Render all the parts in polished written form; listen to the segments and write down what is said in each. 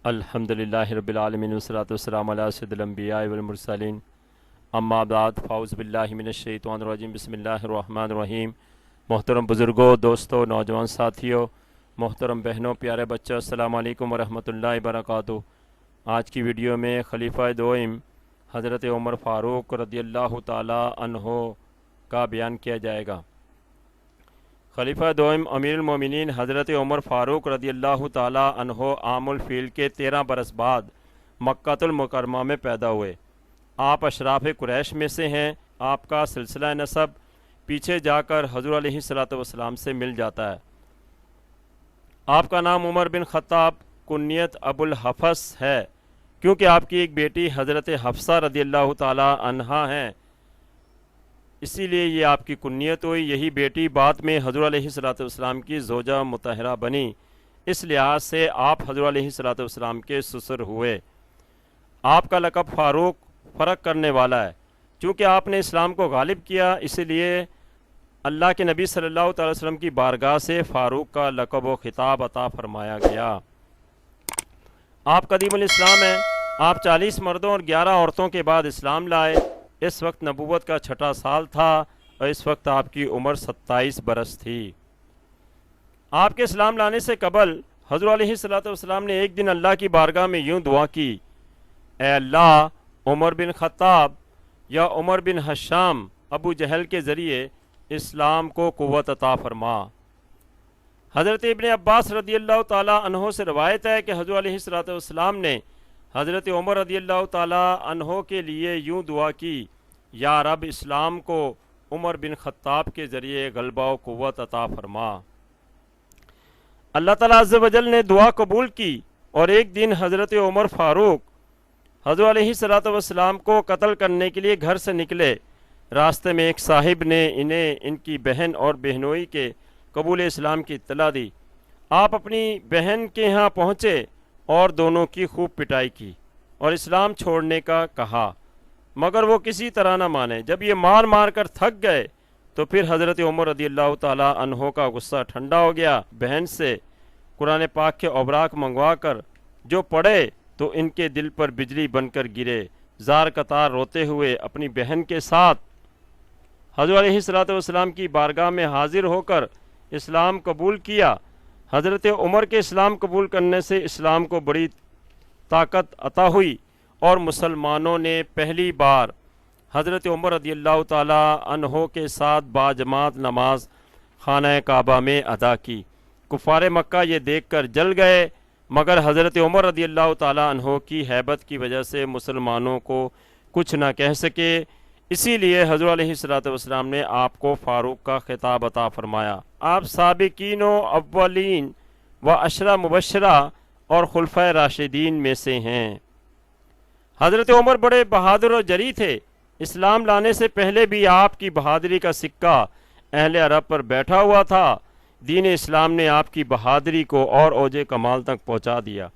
الحمدللہ رب العالمین والصلاۃ والسلام علی سید الانبیاء والمرسلین اما بعد فاعوذ باللہ من الشیطان الرجیم بسم اللہ الرحمن الرحیم۔ محترم بزرگوں، دوستوں، نوجوان ساتھیوں، محترم بہنوں، پیارے بچوں، السلام علیکم ورحمۃ اللہ وبرکاتہ۔ آج کی ویڈیو میں خلیفہ دوئم حضرت عمر فاروق رضی اللہ تعالی عنہ کا بیان کیا جائے گا۔ خلیفہ دوئم امیر المومنین حضرت عمر فاروق رضی اللہ تعالی عنہ عام الفیل کے 13 برس بعد مکہ المکرمہ میں پیدا ہوئے۔ آپ اشراف قریش میں سے ہیں۔ آپ کا سلسلہ نسب پیچھے جا کر حضور علیہ السلام سے مل جاتا ہے۔ آپ کا نام عمر بن خطاب کنیت ابو الحفص ہے، کیونکہ آپ کی ایک بیٹی حضرت حفصہ رضی اللہ تعالی عنہا ہیں، اسی لیے یہ آپ کی کنیت ہوئی۔ یہی بیٹی بعد میں حضور علیہ السلام کی زوجہ مطہرہ بنی، اس لحاظ سے آپ حضور علیہ السلام کے سسر ہوئے۔ آپ کا لقب فاروق فرق کرنے والا ہے، چونکہ آپ نے اسلام کو غالب کیا، اسی لیے اللہ کے نبی صلی اللہ تعالی وسلم کی بارگاہ سے فاروق کا لقب و خطاب عطا فرمایا گیا۔ آپ قدیم الاسلام ہیں۔ آپ 40 مردوں اور 11 عورتوں کے بعد اسلام لائے۔ اس وقت نبوت کا 6واں سال تھا اور اس وقت آپ کی عمر 27 برس تھی۔ آپ کے اسلام لانے سے قبل حضور علیہ السلام نے ایک دن اللہ کی بارگاہ میں یوں دعا کی، اے اللہ، عمر بن خطاب یا عمر بن حشام ابو جہل کے ذریعے اسلام کو قوت عطا فرما۔ حضرت ابن عباس رضی اللہ تعالی عنہ سے روایت ہے کہ حضور علیہ السلام نے حضرت عمر رضی اللہ تعالی عنہ کے لیے یوں دعا کی، یا رب، اسلام کو عمر بن خطاب کے ذریعے غلبہ و قوت عطا فرما۔ اللہ تعالیٰ عز و جل نے دعا قبول کی اور ایک دن حضرت عمر فاروق حضور علیہ السلام کو قتل کرنے کے لیے گھر سے نکلے۔ راستے میں ایک صاحب نے انہیں ان کی بہن اور بہنوئی کے قبول اسلام کی اطلاع دی۔ آپ اپنی بہن کے ہاں پہنچے اور دونوں کی خوب پٹائی کی اور اسلام چھوڑنے کا کہا، مگر وہ کسی طرح نہ مانے۔ جب یہ مار مار کر تھک گئے تو پھر حضرت عمر رضی اللہ تعالی عنہ کا غصہ ٹھنڈا ہو گیا۔ بہن سے قرآن پاک کے اوراق منگوا کر جو پڑھے تو ان کے دل پر بجلی بن کر گرے۔ زار قطار روتے ہوئے اپنی بہن کے ساتھ حضور علیہ السلام کی بارگاہ میں حاضر ہو کر اسلام قبول کیا۔ حضرت عمر کے اسلام قبول کرنے سے اسلام کو بڑی طاقت عطا ہوئی اور مسلمانوں نے پہلی بار حضرت عمر رضی اللہ تعالی عنہ کے ساتھ باجماعت نماز خانہ کعبہ میں ادا کی۔ کفار مکہ یہ دیکھ کر جل گئے، مگر حضرت عمر رضی اللہ تعالی عنہ کی ہیبت کی وجہ سے مسلمانوں کو کچھ نہ کہہ سکے، اسی لیے حضور علیہ السلام نے آپ کو فاروق کا خطاب عطا فرمایا۔ آپ سابقین و اولین و عشرہ مبشرہ اور خلفۂ راشدین میں سے ہیں۔ حضرت عمر بڑے بہادر و جری تھے۔ اسلام لانے سے پہلے بھی آپ کی بہادری کا سکہ اہل عرب پر بیٹھا ہوا تھا۔ دین اسلام نے آپ کی بہادری کو اور اوج کمال تک پہنچا دیا،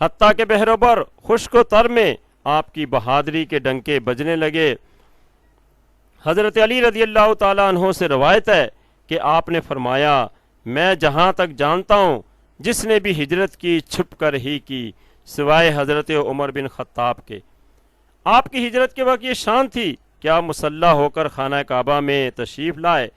حتیٰ کہ بحر و بر، خشک و تر میں آپ کی بہادری کے ڈنکے بجنے لگے۔ حضرت علی رضی اللہ تعالی عنہ سے روایت ہے کہ آپ نے فرمایا، میں جہاں تک جانتا ہوں جس نے بھی ہجرت کی چھپ کر ہی کی، سوائے حضرت عمر بن خطاب کے۔ آپ کی ہجرت کے وقت یہ شان تھی کہ آپ مسلح ہو کر خانہ کعبہ میں تشریف لائے۔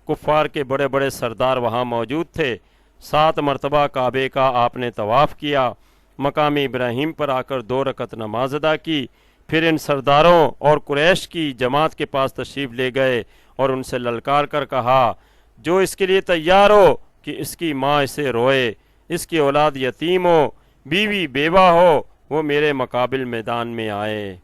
کفار کے بڑے بڑے سردار وہاں موجود تھے۔ 7 مرتبہ کعبے کا آپ نے طواف کیا، مقام ابراہیم پر آ کر 2 رکعت نماز ادا کی، پھر ان سرداروں اور قریش کی جماعت کے پاس تشریف لے گئے اور ان سے للکار کر کہا، جو اس کے لیے تیار ہو کہ اس کی ماں اسے روئے، اس کی اولاد یتیم ہو، بیوی بیوہ ہو، وہ میرے مقابل میدان میں آئے۔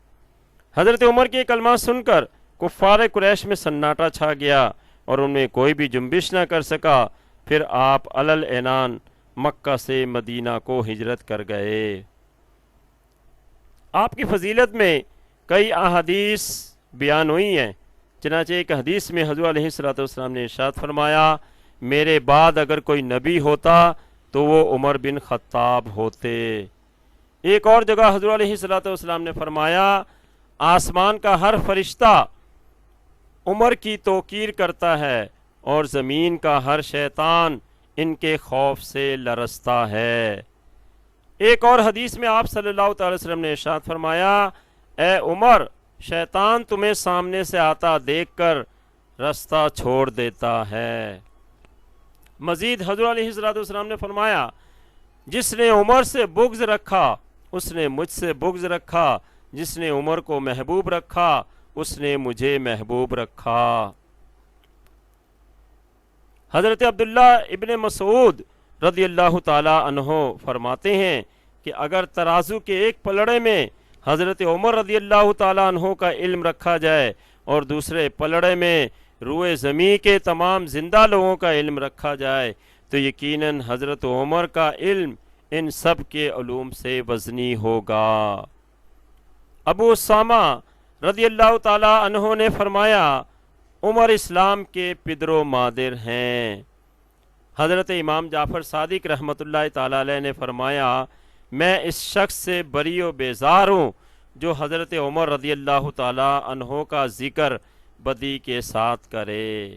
حضرت عمر کے کلمہ سن کر کفار قریش میں سناٹا چھا گیا اور ان میں کوئی بھی جنبش نہ کر سکا۔ پھر آپ علل اعلان مکہ سے مدینہ کو ہجرت کر گئے۔ آپ کی فضیلت میں کئی احادیث بیان ہوئی ہیں۔ چنانچہ ایک حدیث میں حضور علیہ السلام نے ارشاد فرمایا، میرے بعد اگر کوئی نبی ہوتا تو وہ عمر بن خطاب ہوتے۔ ایک اور جگہ حضور علیہ السلام نے فرمایا، آسمان کا ہر فرشتہ عمر کی توقیر کرتا ہے اور زمین کا ہر شیطان ان کے خوف سے لرزتا ہے۔ ایک اور حدیث میں آپ صلی اللہ تعالی وسلم نے ارشاد فرمایا، اے عمر، شیطان تمہیں سامنے سے آتا دیکھ کر راستہ چھوڑ دیتا ہے۔ مزید حضرت علیہ السلام نے فرمایا، جس نے عمر سے بغض رکھا اس نے مجھ سے بغض رکھا، جس نے عمر کو محبوب رکھا اس نے مجھے محبوب رکھا۔ حضرت عبداللہ ابن مسعود رضی اللہ تعالی عنہ فرماتے ہیں کہ اگر ترازو کے ایک پلڑے میں حضرت عمر رضی اللہ تعالی عنہ کا علم رکھا جائے اور دوسرے پلڑے میں روئے زمین کے تمام زندہ لوگوں کا علم رکھا جائے تو یقیناً حضرت عمر کا علم ان سب کے علوم سے وزنی ہوگا۔ ابو اسامہ رضی اللہ تعالی عنہ نے فرمایا، عمر اسلام کے پدر و مادر ہیں۔ حضرت امام جعفر صادق رحمۃ اللہ تعالی علیہ نے فرمایا، میں اس شخص سے بری و بیزار ہوں جو حضرت عمر رضی اللہ تعالی عنہ کا ذکر بدی کے ساتھ کرے۔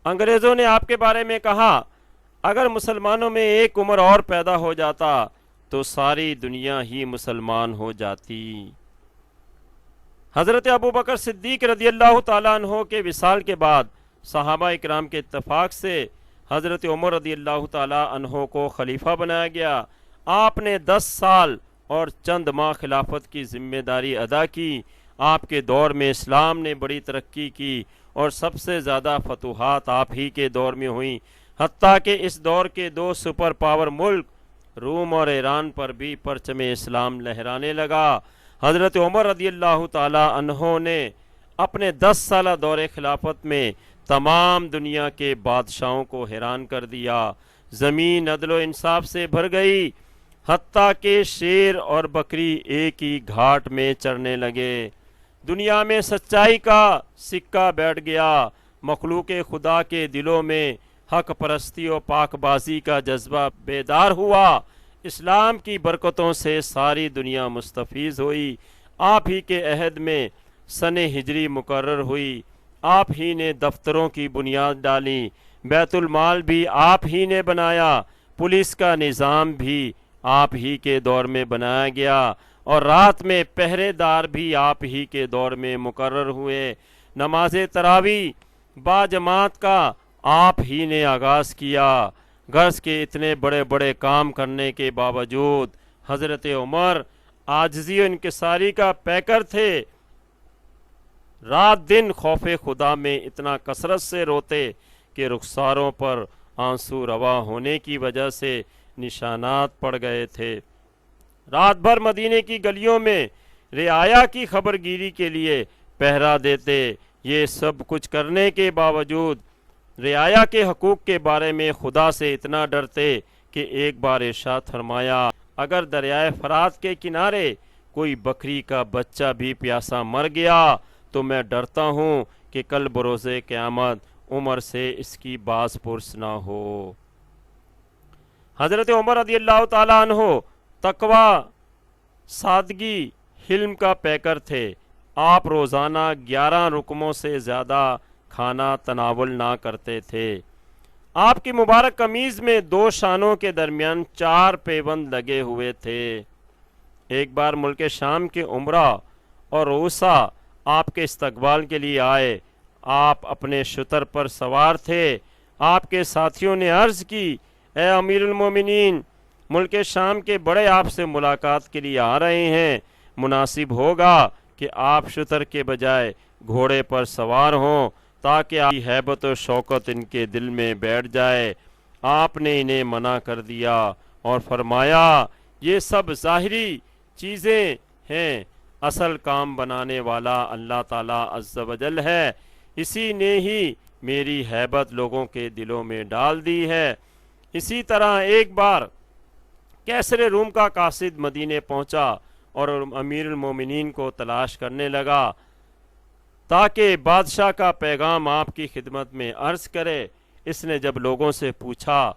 انگریزوں نے آپ کے بارے میں کہا، اگر مسلمانوں میں ایک عمر اور پیدا ہو جاتا تو ساری دنیا ہی مسلمان ہو جاتی۔ حضرت ابو بکر صدیق رضی اللہ تعالیٰ عنہ کے وصال کے بعد صحابہ اکرام کے اتفاق سے حضرت عمر رضی اللہ تعالیٰ عنہ کو خلیفہ بنایا گیا۔ آپ نے 10 سال اور چند ماہ خلافت کی ذمہ داری ادا کی۔ آپ کے دور میں اسلام نے بڑی ترقی کی اور سب سے زیادہ فتوحات آپ ہی کے دور میں ہوئیں، حتیٰ کہ اس دور کے 2 سپر پاور ملک روم اور ایران پر بھی پرچم اسلام لہرانے لگا۔ حضرت عمر رضی اللہ تعالی عنہ نے اپنے 10 سالہ دور خلافت میں تمام دنیا کے بادشاہوں کو حیران کر دیا۔ زمین عدل و انصاف سے بھر گئی، حتیٰ کہ شیر اور بکری ایک ہی گھاٹ میں چرنے لگے۔ دنیا میں سچائی کا سکہ بیٹھ گیا، مخلوق خدا کے دلوں میں حق پرستی و پاک بازی کا جذبہ بیدار ہوا۔ اسلام کی برکتوں سے ساری دنیا مستفیض ہوئی۔ آپ ہی کے عہد میں سن ہجری مقرر ہوئی، آپ ہی نے دفتروں کی بنیاد ڈالی، بیت المال بھی آپ ہی نے بنایا، پولیس کا نظام بھی آپ ہی کے دور میں بنایا گیا، اور رات میں پہرے دار بھی آپ ہی کے دور میں مقرر ہوئے۔ نماز تراویح با جماعت کا آپ ہی نے آغاز کیا۔ غرض کے اتنے بڑے بڑے کام کرنے کے باوجود حضرت عمر عاجزی و انکساری کا پیکر تھے۔ رات دن خوف خدا میں اتنا کثرت سے روتے کہ رخساروں پر آنسو روا ہونے کی وجہ سے نشانات پڑ گئے تھے۔ رات بھر مدینے کی گلیوں میں رعایا کی خبر گیری کے لیے پہرا دیتے۔ یہ سب کچھ کرنے کے باوجود رعایا کے حقوق کے بارے میں خدا سے اتنا ڈرتے کہ ایک بار ارشاد فرمایا، اگر دریائے فرات کے کنارے کوئی بکری کا بچہ بھی پیاسا مر گیا تو میں ڈرتا ہوں کہ کل بروز قیامت عمر سے اس کی باز پرس نہ ہو۔ حضرت عمر رضی اللہ تعالیٰ عنہ تقوی، سادگی، حلم کا پیکر تھے۔ آپ روزانہ 11 رکموں سے زیادہ کھانا تناول نہ کرتے تھے۔ آپ کی مبارک قمیض میں 2 شانوں کے درمیان 4 پیوند لگے ہوئے تھے۔ ایک بار ملک شام کے عمرہ اور رؤسا آپ کے استقبال کے لیے آئے۔ آپ اپنے شتر پر سوار تھے۔ آپ کے ساتھیوں نے عرض کی، اے امیر المومنین، ملک شام کے بڑے آپ سے ملاقات کے لیے آ رہے ہیں، مناسب ہوگا کہ آپ شتر کے بجائے گھوڑے پر سوار ہوں تاکہ آپ کی ہیبت و شوکت ان کے دل میں بیٹھ جائے۔ آپ نے انہیں منع کر دیا اور فرمایا، یہ سب ظاہری چیزیں ہیں، اصل کام بنانے والا اللہ تعالیٰ عز و جل ہے، اسی نے ہی میری ہیبت لوگوں کے دلوں میں ڈال دی ہے۔ اسی طرح ایک بار کیسر روم کا قاصد مدینے پہنچا اور امیر المومنین کو تلاش کرنے لگا تاکہ بادشاہ کا پیغام آپ کی خدمت میں عرض کرے۔ اس نے جب لوگوں سے پوچھا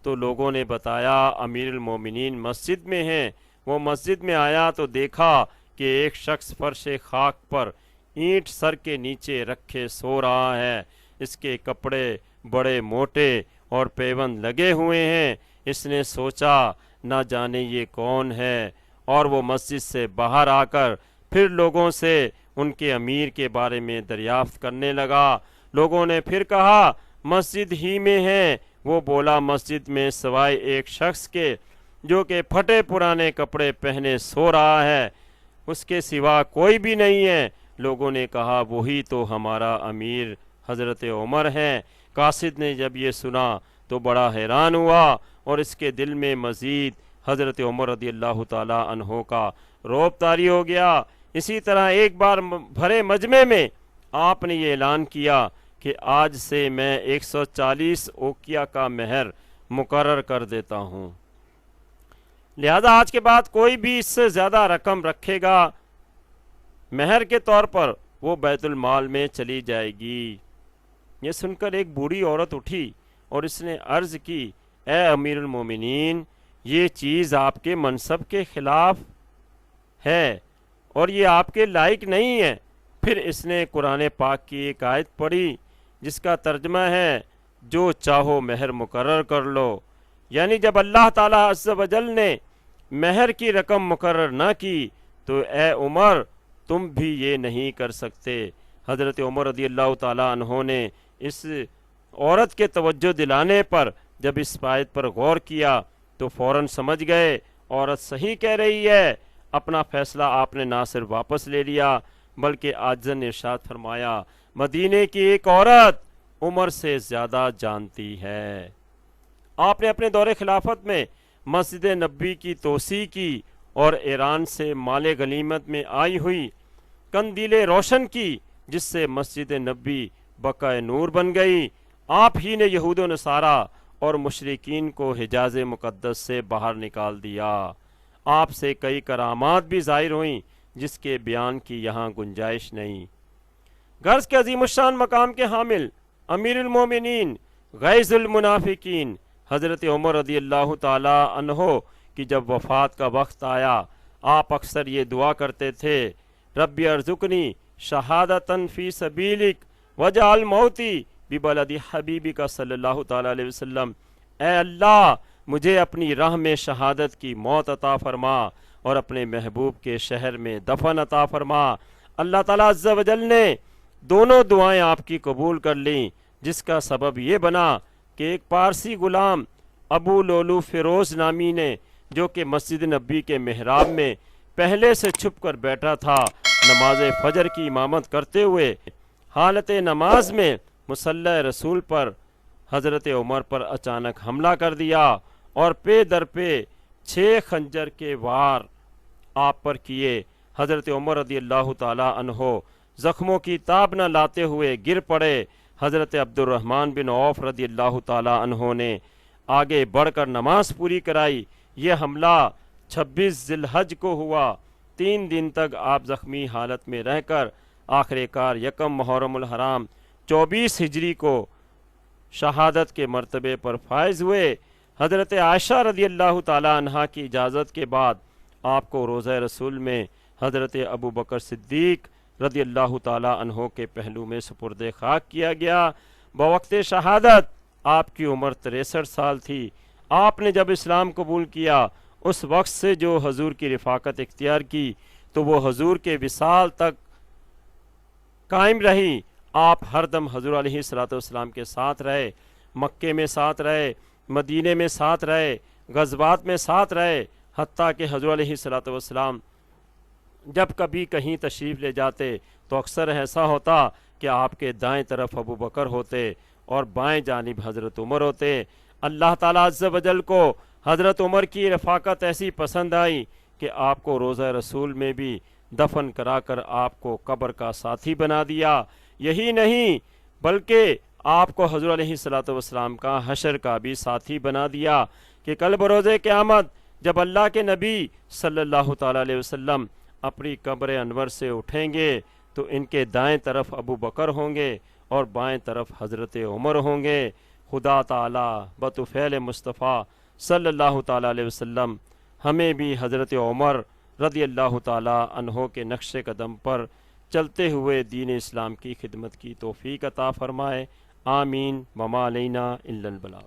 تو لوگوں نے بتایا امیر المومنین مسجد میں ہیں۔ وہ مسجد میں آیا تو دیکھا کہ ایک شخص فرش خاک پر اینٹ سر کے نیچے رکھے سو رہا ہے۔ اس کے کپڑے بڑے موٹے اور پیوند لگے ہوئے ہیں۔ اس نے سوچا نہ جانے یہ کون ہے، اور وہ مسجد سے باہر آ کر پھر لوگوں سے ان کے امیر کے بارے میں دریافت کرنے لگا۔ لوگوں نے پھر کہا مسجد ہی میں ہے۔ وہ بولا مسجد میں سوائے ایک شخص کے جو کہ پھٹے پرانے کپڑے پہنے سو رہا ہے، اس کے سوا کوئی بھی نہیں ہے۔ لوگوں نے کہا وہی تو ہمارا امیر حضرت عمر ہے۔ قاصد نے جب یہ سنا تو بڑا حیران ہوا اور اس کے دل میں مزید حضرت عمر رضی اللہ تعالی عنہ کا رعب طاری ہو گیا۔ اسی طرح ایک بار بھرے مجمع میں آپ نے یہ اعلان کیا کہ آج سے میں 140 اوقیہ کا مہر مقرر کر دیتا ہوں، لہذا آج کے بعد کوئی بھی اس سے زیادہ رقم رکھے گا مہر کے طور پر وہ بیت المال میں چلی جائے گی۔ یہ سن کر ایک بوڑھی عورت اٹھی اور اس نے عرض کی اے امیر المومنین، یہ چیز آپ کے منصب کے خلاف ہے اور یہ آپ کے لائق نہیں ہے۔ پھر اس نے قرآن پاک کی ایک آیت پڑھی جس کا ترجمہ ہے جو چاہو مہر مقرر کر لو، یعنی جب اللہ تعالیٰ عز و جل نے مہر کی رقم مقرر نہ کی تو اے عمر تم بھی یہ نہیں کر سکتے۔ حضرت عمر رضی اللہ تعالیٰ عنہ نے اس عورت کے توجہ دلانے پر جب اس آیت پر غور کیا تو فوراً سمجھ گئے عورت صحیح کہہ رہی ہے۔ اپنا فیصلہ آپ نے نہ صرف واپس لے لیا بلکہ عاجزاً ارشاد فرمایا مدینے کی ایک عورت عمر سے زیادہ جانتی ہے۔ آپ نے اپنے دور خلافت میں مسجد نبوی کی توسیع کی اور ایران سے مال غنیمت میں آئی ہوئی قندیلیں روشن کی جس سے مسجد نبوی بقائے نور بن گئی۔ آپ ہی نے یہود و نصارہ اور مشرکین کو حجاز مقدس سے باہر نکال دیا۔ آپ سے کئی کرامات بھی ظاہر ہوئیں جس کے بیان کی یہاں گنجائش نہیں۔ غرض کے عظیم الشان مقام کے حامل امیر المومنین غیظ المنافقین حضرت عمر رضی اللہ تعالی عنہ کی جب وفات کا وقت آیا آپ اکثر یہ دعا کرتے تھے رب ارزقنی شہادتاً فی سبیلک وجعل موتی ببلد حبیبک صلی اللہ تعالی علیہ وسلم، اے اللہ مجھے اپنی راہ میں شہادت کی موت عطا فرما اور اپنے محبوب کے شہر میں دفن عطا فرما۔ اللہ تعالیٰ عز و جل نے دونوں دعائیں آپ کی قبول کر لیں، جس کا سبب یہ بنا کہ ایک پارسی غلام ابو لولو فیروز نامی نے جو کہ مسجد نبوی کے محراب میں پہلے سے چھپ کر بیٹھا تھا، نماز فجر کی امامت کرتے ہوئے حالت نماز میں مصلی رسول پر حضرت عمر پر اچانک حملہ کر دیا اور پے در پے 6 خنجر کے وار آپ پر کیے۔ حضرت عمر رضی اللہ تعالی عنہ زخموں کی تاب نہ لاتے ہوئے گر پڑے۔ حضرت عبد الرحمن بن عوف رضی اللہ تعالی عنہ نے آگے بڑھ کر نماز پوری کرائی۔ یہ حملہ 26 ذی الحج کو ہوا۔ 3 دن تک آپ زخمی حالت میں رہ کر آخر کار 1 محرم الحرام 24 ہجری کو شہادت کے مرتبے پر فائز ہوئے۔ حضرت عائشہ رضی اللہ تعالی عنہ کی اجازت کے بعد آپ کو روضہ رسول میں حضرت ابو بکر صدیق رضی اللہ تعالی عنہ کے پہلو میں سپرد خاک کیا گیا۔ بوقت شہادت آپ کی عمر 63 سال تھی۔ آپ نے جب اسلام قبول کیا اس وقت سے جو حضور کی رفاقت اختیار کی تو وہ حضور کے وصال تک قائم رہی۔ آپ ہر دم حضور علیہ السلام کے ساتھ رہے، مکے میں ساتھ رہے، مدینے میں ساتھ رہے، غزوات میں ساتھ رہے، حتیٰ کہ حضور علیہ السلام جب کبھی کہیں تشریف لے جاتے تو اکثر ایسا ہوتا کہ آپ کے دائیں طرف ابو بکر ہوتے اور بائیں جانب حضرت عمر ہوتے۔ اللہ تعالیٰ عز و جل کو حضرت عمر کی رفاقت ایسی پسند آئی کہ آپ کو روضہ رسول میں بھی دفن کرا کر آپ کو قبر کا ساتھی بنا دیا۔ یہی نہیں بلکہ آپ کو حضور علیہ السلام کا حشر کا بھی ساتھی بنا دیا کہ کل بروز قیامت جب اللہ کے نبی صلی اللہ تعالی علیہ وسلم اپنی قبر انور سے اٹھیں گے تو ان کے دائیں طرف ابو بکر ہوں گے اور بائیں طرف حضرت عمر ہوں گے۔ خدا تعالی بطفیل مصطفیٰ صلی اللہ تعالی علیہ وسلم ہمیں بھی حضرت عمر رضی اللہ تعالی عنہ کے نقش قدم پر چلتے ہوئے دین اسلام کی خدمت کی توفیق عطا فرمائے۔ آمین۔ وما علینا الا البلاغ۔